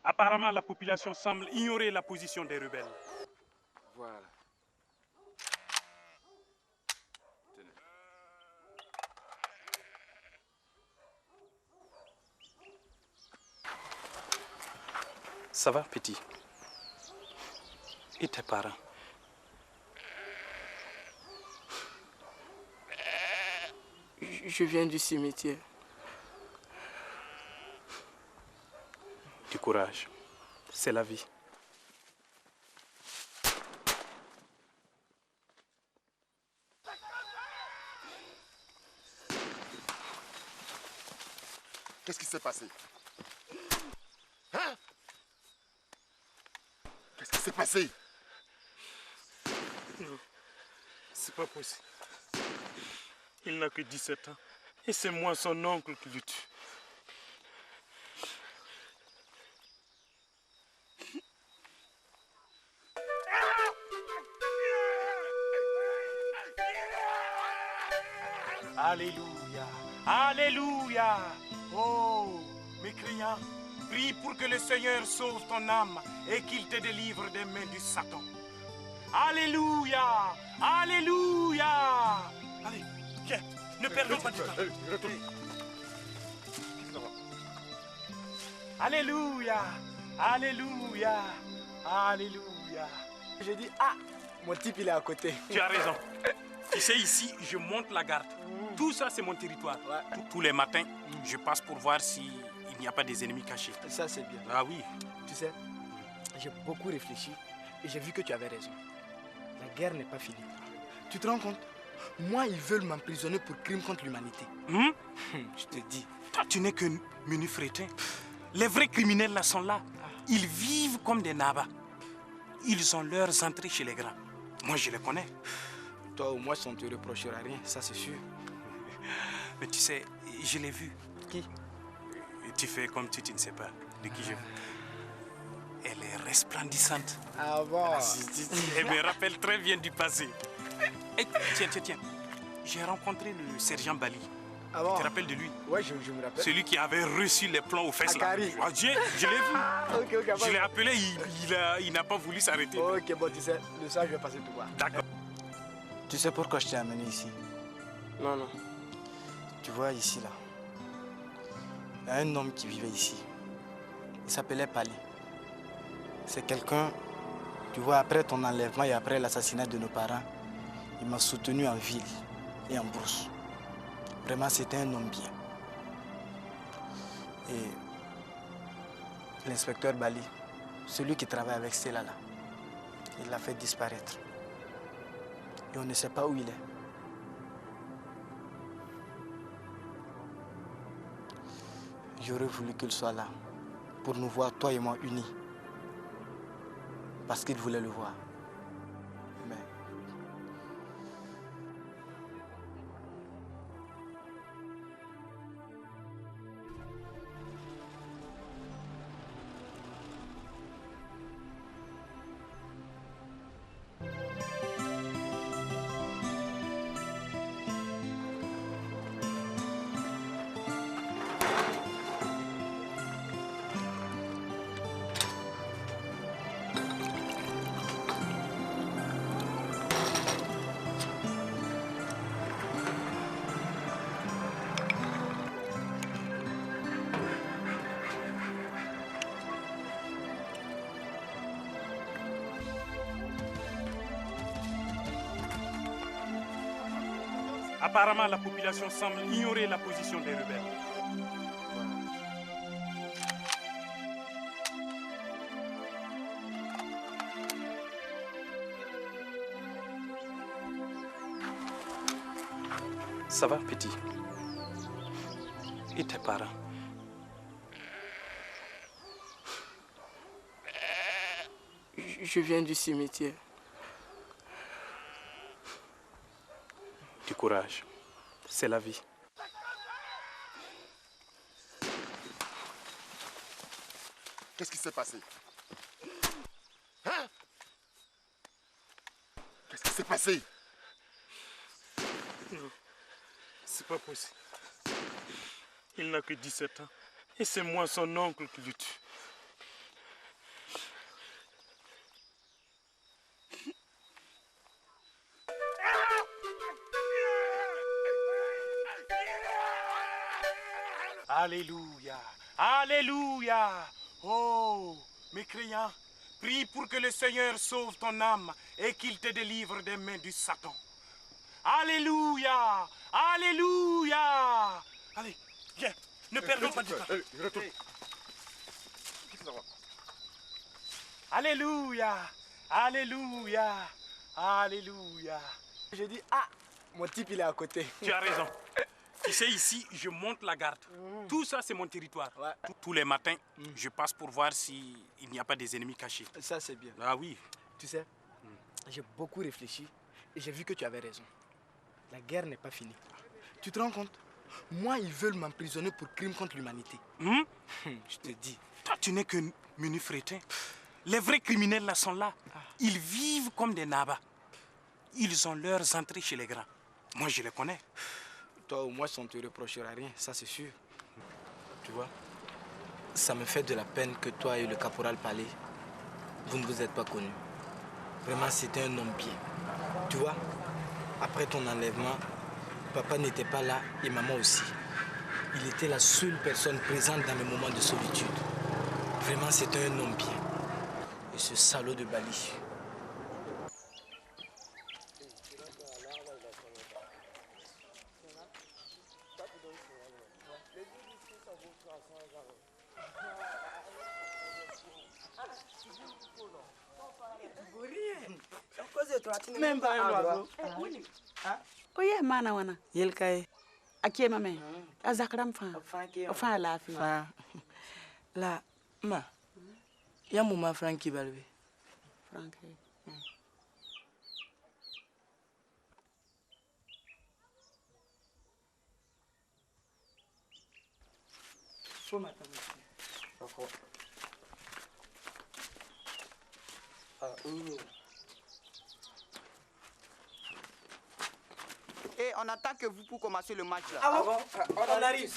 Apparemment, la population semble ignorer la position des rebelles. Voilà. Tenez. Ça va, petit? Et tes parents? Je viens du cimetière. Du courage. C'est la vie. Qu'est-ce qui s'est passé? Hein? Qu'est-ce qui s'est passé? Non, c'est pas possible. Il n'a que 17 ans. Et c'est moi, son oncle, qui le tue. Alléluia. Alléluia. Oh, mécréant, prie pour que le Seigneur sauve ton âme et qu'il te délivre des mains du Satan. Alléluia. Alléluia. Allez, viens, ne perdons pas de temps. Alléluia. Alléluia. Alléluia. J'ai dit, ah, mon type il est à côté. Tu as raison. Tu sais, ici, je monte la garde. Tout ça, c'est mon territoire. Ouais. Tous les matins, je passe pour voir s'il n'y a pas des ennemis cachés. Ça c'est bien. Ah oui. Tu sais, j'ai beaucoup réfléchi et j'ai vu que tu avais raison. La guerre n'est pas finie. Tu te rends compte? Moi, ils veulent m'emprisonner pour crime contre l'humanité. Je te dis. Toi, tu n'es que menu fretin. Les vrais criminels là sont là. Ils vivent comme des nabas. Ils ont leurs entrées chez les grands. Moi, je les connais. Toi, au moins, on ne te reprochera rien, ça c'est sûr. Mais tu sais, je l'ai vu. Qui? Tu fais comme tu ne sais pas de qui je... Elle est resplendissante. Ah bon? Elle me rappelle très bien du passé. Et tiens. J'ai rencontré le sergent Bali. Ah bon? Tu te rappelles de lui? Ouais, je me rappelle. Celui qui avait reçu les plans aux fesses là. Akari. Ah, je l'ai vu. Ok, Je l'ai appelé, il n'a pas voulu s'arrêter. Ok, bon, tu sais, le soir, je vais passer te voir. D'accord. Tu sais pourquoi je t'ai amené ici? Non. Tu vois ici là, il y a un homme qui vivait ici. Il s'appelait Pali. C'est quelqu'un, tu vois, après ton enlèvement et après l'assassinat de nos parents, il m'a soutenu en ville et en brousse. Vraiment, c'était un homme bien. Et l'inspecteur Bali, celui qui travaille avec Stella là, il l'a fait disparaître. Et on ne sait pas où il est. J'aurais voulu qu'il soit là pour nous voir, toi et moi, unis. Parce qu'il voulait le voir. Mais... Apparemment, la population semble ignorer la position des rebelles. Ça va, petit? Et tes parents? Je viens du cimetière. Du courage. C'est la vie. Qu'est-ce qui s'est passé? Hein? Qu'est-ce qui s'est passé? Non, c'est pas possible. Il n'a que 17 ans. Et c'est moi, son oncle, qui le tue. Alléluia. Alléluia. Oh, mécréant, prie pour que le Seigneur sauve ton âme et qu'il te délivre des mains du Satan. Alléluia. Alléluia. Allez, viens, ne perdons pas de temps. Allez, retourne. Alléluia. Alléluia. Alléluia. Je dis, ah, mon type il est à côté. Tu as raison. Tu sais, ici, je monte la garde. Tout ça, c'est mon territoire. Ouais. Tous les matins, je passe pour voir s'il n'y a pas des ennemis cachés. Ça c'est bien. Ah oui. Tu sais, j'ai beaucoup réfléchi et j'ai vu que tu avais raison. La guerre n'est pas finie. Tu te rends compte? Moi, ils veulent m'emprisonner pour crime contre l'humanité. Je te dis. Toi, tu n'es qu'un menu frétin. Les vrais criminels là sont là. Ils vivent comme des nabas. Ils ont leurs entrées chez les grands. Moi, je les connais. Toi, au moins, on ne te reprochera rien, ça c'est sûr. Tu vois, ça me fait de la peine que toi et le caporal Palais, vous ne vous êtes pas connus. Vraiment, c'était un homme bien. Tu vois, après ton enlèvement, papa n'était pas là et maman aussi. Il était la seule personne présente dans mes moments de solitude. Vraiment, c'était un homme bien. Et ce salaud de Bali. Même pas un oiseau. Oye mana wana Yelkaye. ake mame azakram fa fa la fi La, ma. Ya muma Frankie Balbe. Frank Faut m'attendre. Et on attend que vous pour commencer le match là. Ah bon? On arrive.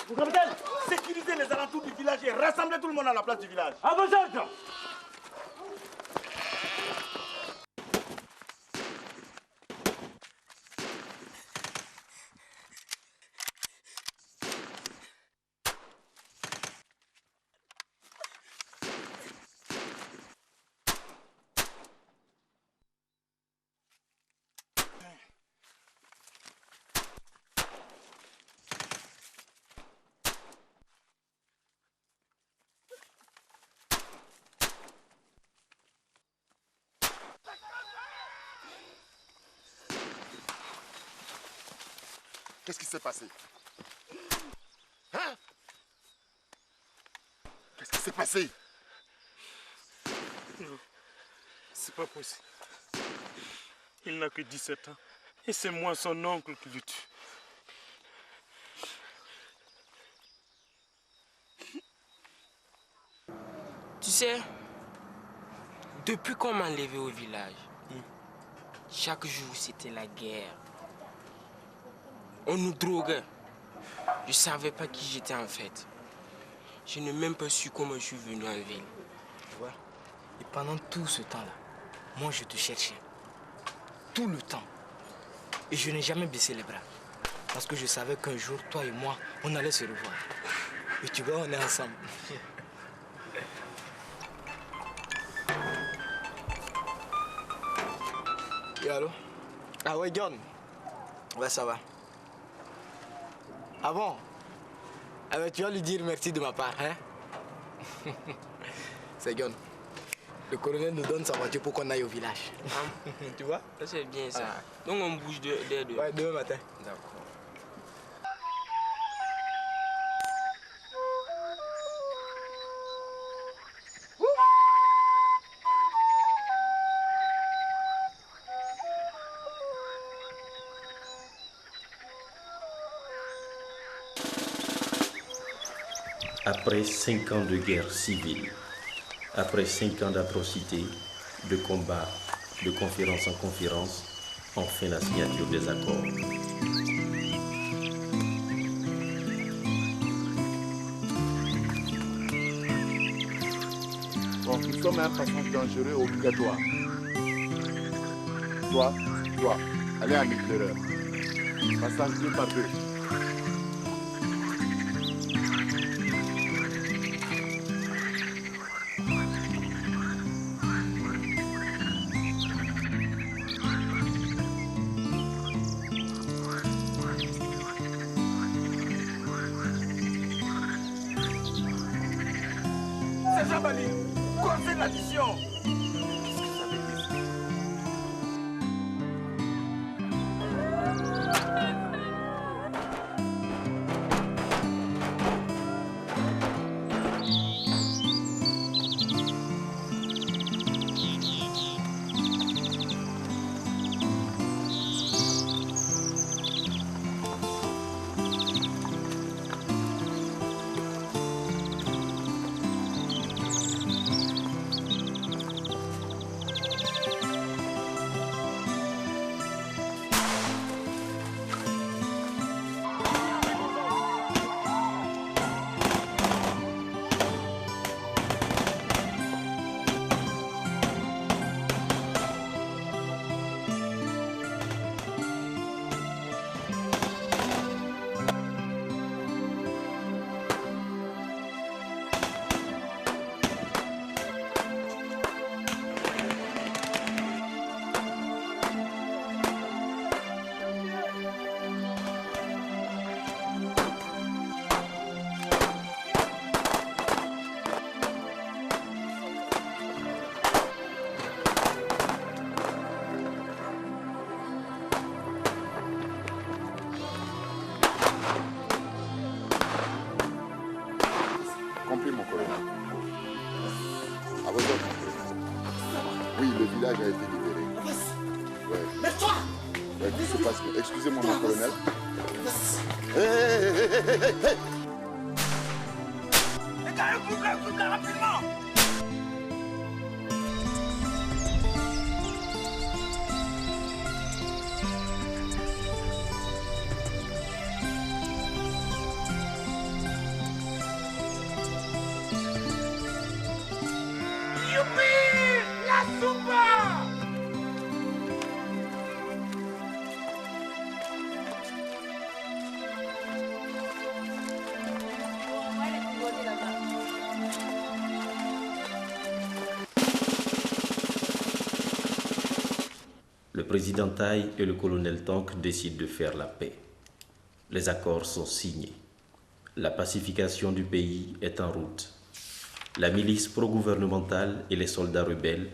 Vous capitaine, sécurisez les alentours du village et rassemblez tout le monde à la place du village. À vos ordres. Qu'est-ce qui s'est passé? Hein? Qu'est-ce qui s'est passé? Non, c'est pas possible. Il n'a que 17 ans. Et c'est moi, son oncle, qui le tue. Tu sais, depuis qu'on m'a enlevé au village, chaque jour c'était la guerre. On nous droguait. Je savais pas qui j'étais en fait. Je n'ai même pas su comment je suis venu en ville. Tu vois, et pendant tout ce temps-là, moi je te cherchais. Tout le temps. Et je n'ai jamais baissé les bras. Parce que je savais qu'un jour, toi et moi, on allait se revoir. Et tu vois, on est ensemble. Et allô? Ah ouais, John? Ouais, ça va. Ah bon? Ah ben, tu vas lui dire merci de ma part, hein? C'est John. Le colonel nous donne sa voiture pour qu'on aille au village. Tu vois? Ça c'est bien ça. Donc on bouge dès demain. Ouais, demain matin. D'accord. Après 5 ans de guerre civile, après 5 ans d'atrocités, de combats, de conférence en conférence, enfin la signature des accords. Bon, nous sommes un passage dangereux obligatoire. Toi, allez en éclaireur. Passage 2 par 2. C'est Jean-Bali, conseil l'addition. Qu'est-ce que ça veut dire ça? Compris, mon colonel. À vos ordres. Oui, le village a été libéré. Ouais. Mais toi! Ouais, qu'est-ce qui se passe? Excusez-moi, mon colonel. Les gars, coupe-la rapidement! Youpi! La soupa! Le président Tai et le colonel Tank décident de faire la paix. Les accords sont signés. La pacification du pays est en route. La milice pro-gouvernementale et les soldats rebelles,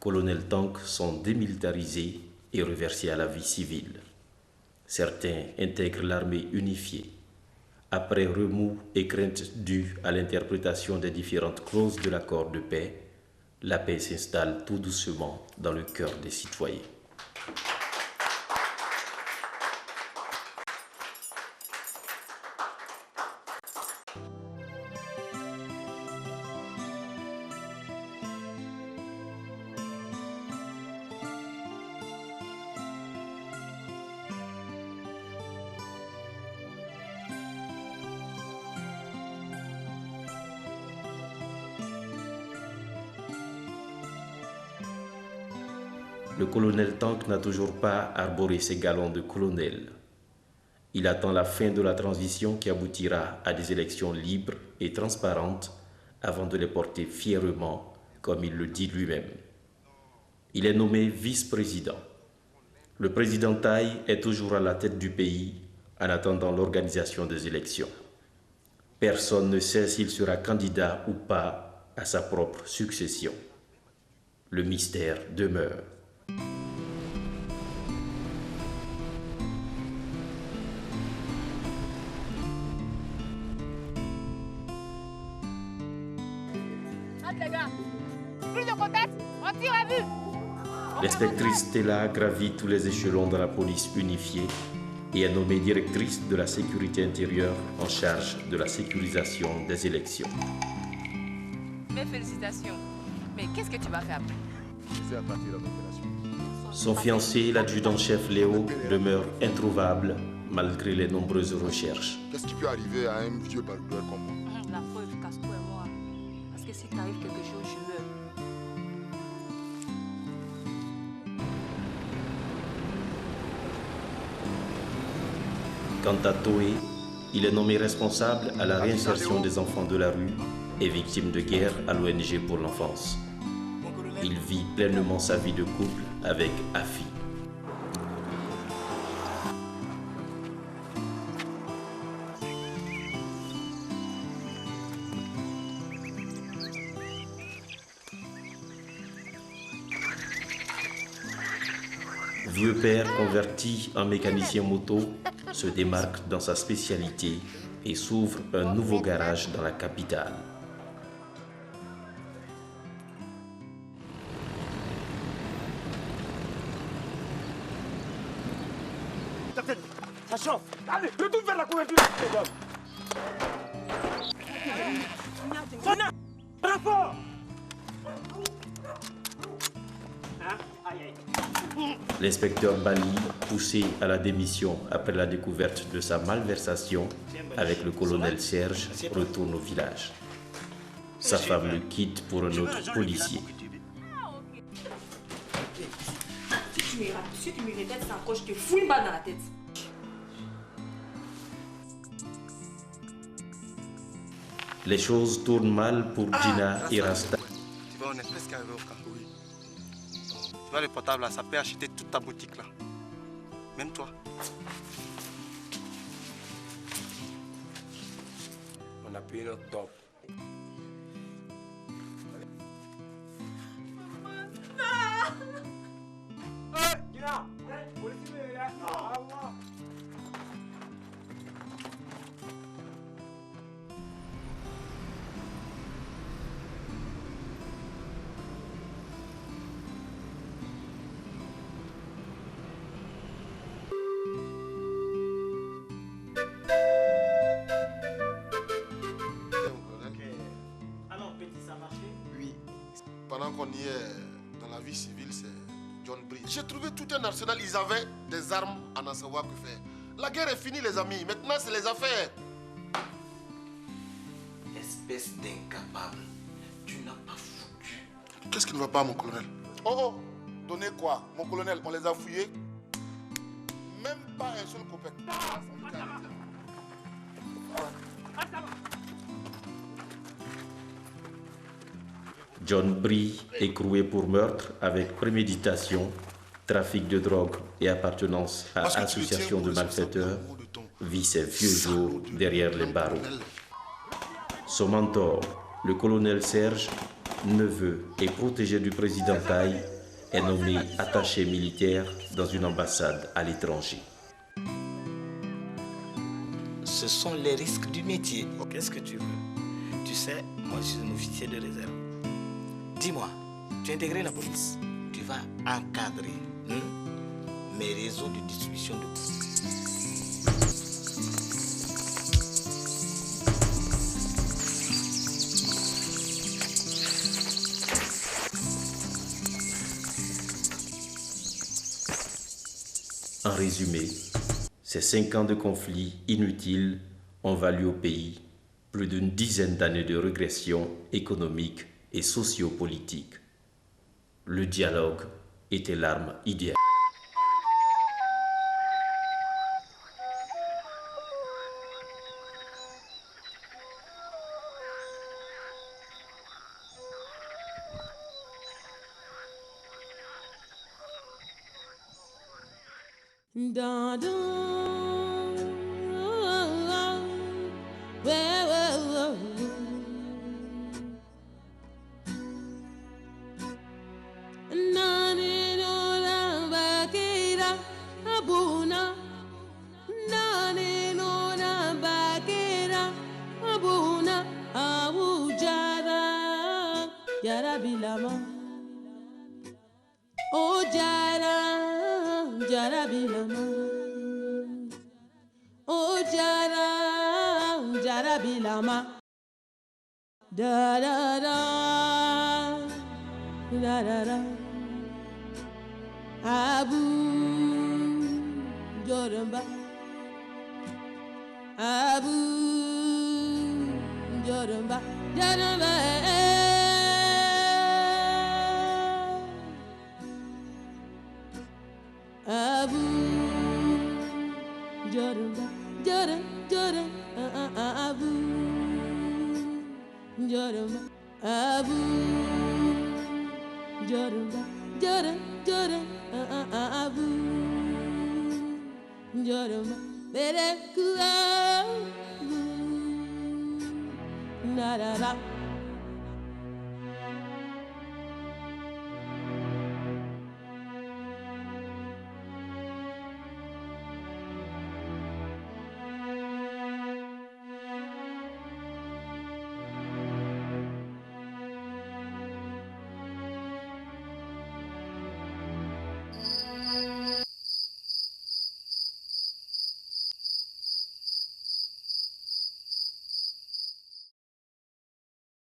colonel Tank, sont démilitarisés et reversés à la vie civile. Certains intègrent l'armée unifiée. Après remous et craintes dues à l'interprétation des différentes clauses de l'accord de paix, la paix s'installe tout doucement dans le cœur des citoyens. Le colonel Tank n'a toujours pas arboré ses galons de colonel. Il attend la fin de la transition qui aboutira à des élections libres et transparentes avant de les porter fièrement, comme il le dit lui-même. Il est nommé vice-président. Le président Tai est toujours à la tête du pays en attendant l'organisation des élections. Personne ne sait s'il sera candidat ou pas à sa propre succession. Le mystère demeure. L'inspectrice Stella gravit tous les échelons de la police unifiée et est nommée directrice de la sécurité intérieure en charge de la sécurisation des élections. Mes félicitations. Mais qu'est-ce que tu vas faire après? C'est à partir de l'opération. Son fiancé, l'adjudant-chef Léo, demeure introuvable malgré les nombreuses recherches. Qu'est-ce qui peut arriver à un vieux baroudeur comme moi? La preuve, casse-toi et moi. Parce que si t'arrive quelque chose, je meurs. Quant à Toé, il est nommé responsable à la réinsertion des enfants de la rue et victime de guerre à l'ONG pour l'enfance. Il vit pleinement sa vie de couple avec Afi. Vieux père converti en mécanicien moto, se démarque dans sa spécialité et s'ouvre un nouveau garage dans la capitale. Ça chauffe. Allez, retourne vers la couverture. Sonna, rapport. L'inspecteur Bali, poussé à la démission après la découverte de sa malversation avec le colonel Serge, retourne au village. Sa femme le quitte pour un autre policier. Si tu me répètes ça encore, je te fous une balle dans la tête. Les choses tournent mal pour Gina et Rasta. Tu vois, on est presque arrivé au camp. Oui. Tu vois, le portable là, ça peut acheter toute ta boutique là. Même toi. On a payé notre top. Pendant qu'on y est dans la vie civile, c'est John Bridge. J'ai trouvé tout un arsenal. Ils avaient des armes à n'en savoir que faire. La guerre est finie, les amis. Maintenant, c'est les affaires. Espèce d'incapable. Tu n'as pas foutu. Qu'est-ce qui ne va pas, mon colonel? Oh, donnez quoi? Mon colonel, on les a fouillés. Même pas un seul copain. John Brie, écroué pour meurtre avec préméditation, trafic de drogue et appartenance à association de malfaiteurs, vit ses vieux jours derrière les barreaux. Son mentor, le colonel Serge, neveu et protégé du président Taï, est nommé attaché militaire dans une ambassade à l'étranger. Ce sont les risques du métier. Qu'est-ce que tu veux? Tu sais, moi je suis un officier de réserve. Dis-moi, tu as intégré la police. Tu vas encadrer mes réseaux de distribution de... En résumé, ces 5 ans de conflits inutiles ont valu au pays plus d'une dizaine d'années de régression économique et sociopolitique. Le dialogue était l'arme idéale. Da, da, oh, oh, oh. Where, where, jarabilama. Oh jarabilama. Oh jarabilama. Da da da da da da. Abu Joramba. Abu Joramba. Joramba. Abu Joramba. Joramba. Abu Joramba. Abu Joramba. Joramba. Abu Joramba. Bere kuabu. Na da da.